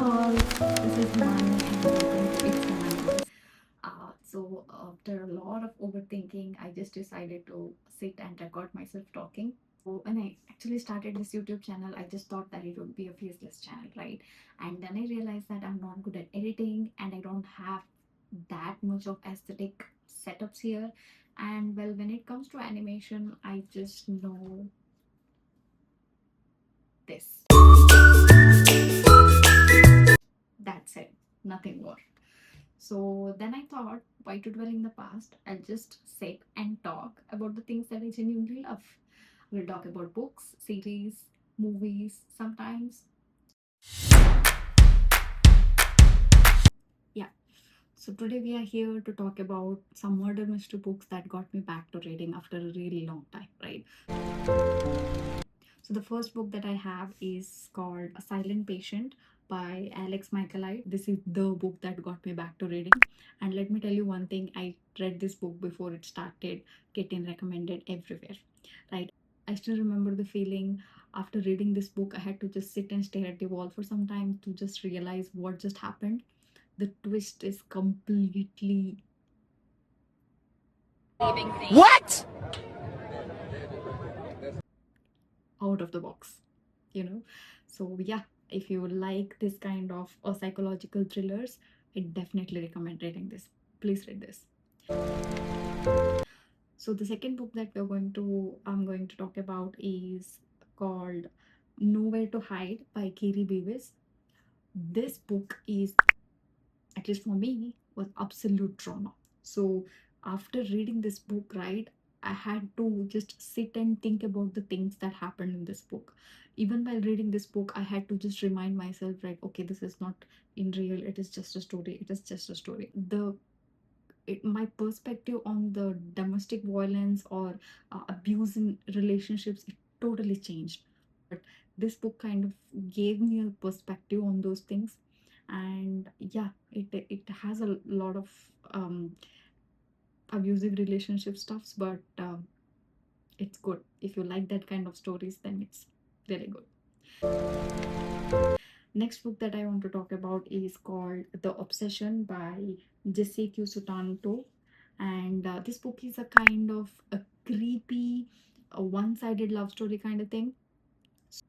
all, this is Mani and welcome to itshimaniverse. So after a lot of overthinking, I just decided to sit and record myself talking. So when I actually started this YouTube channel, I just thought that it would be a faceless channel, right? And then I realized that I'm not good at editing and I don't have that much of aesthetic setups here. And well, when it comes to animation, I just know this. That's it, nothing more. So then I thought, why to dwell in the past? I'll just sit and talk about the things that I genuinely love. We'll talk about books, series, movies, sometimes. Yeah. So today we are here to talk about some murder mystery books that got me back to reading after a really long time, right? So the first book that I have is called A Silent Patient by Alex Michaelite. This is the book that got me back to reading. And let me tell you one thing, I read this book before it started getting recommended everywhere. Right? I still remember the feeling after reading this book. I had to just sit and stare at the wall for some time to just realize what just happened. The twist is completely What? out of the box, you know. So yeah, if you like this kind of psychological thrillers, I definitely recommend reading this. Please read this. So the second book that I'm going to talk about is called Nowhere to Hide by Kiri Beavis. This book is, at least for me, was absolute trauma. So after reading this book, right, I had to just sit and think about the things that happened in this book. Even while reading this book, I had to just remind myself, right, okay, this is not in real, it is just a story, it is just a story. My perspective on the domestic violence or abuse in relationships, it totally changed. But this book kind of gave me a perspective on those things. And yeah, it has a lot of abusive relationship stuffs, but it's good. If you like that kind of stories, then it's really good. Next book that I want to talk about is called The Obsession by Jesse Q. Sutanto. And this book is a kind of a creepy, a one-sided love story kind of thing.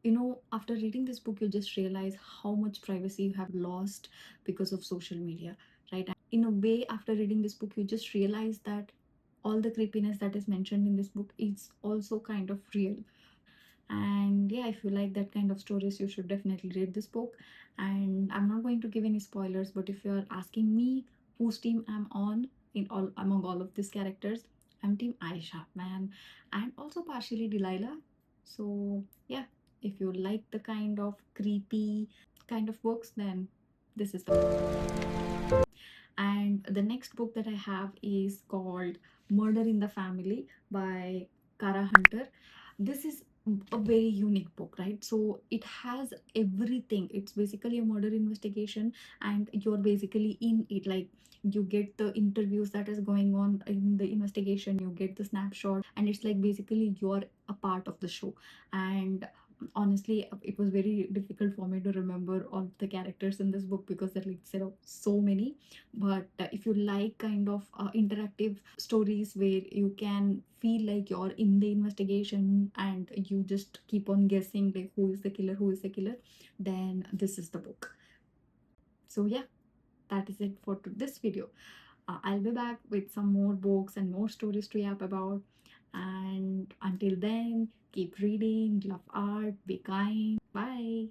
You know, after reading this book, you just realize how much privacy you have lost because of social media, right? And in a way, after reading this book, you just realize that all the creepiness that is mentioned in this book is also kind of real. And yeah, if you like that kind of stories, you should definitely read this book. And I'm not going to give any spoilers, but if you're asking me whose team I'm on in all among all of these characters, I'm team Aisha, man, and also partially Delilah. So yeah, if you like the kind of creepy kind of books, then this is the. And the next book that I have is called Murder in the Family by Kara Hunter. This is a very unique book, right? So it has everything. It's basically a murder investigation, and you're basically in it. Like, you get the interviews that is going on in the investigation, you get the snapshot, and it's like basically you're a part of the show. And honestly, it was very difficult for me to remember all the characters in this book because there are like so many. But if you like kind of interactive stories where you can feel like you're in the investigation and you just keep on guessing like who is the killer, then this is the book. So yeah, that is it for this video. I'll be back with some more books and more stories to yap about. And until then, keep reading, love art, be kind. Bye.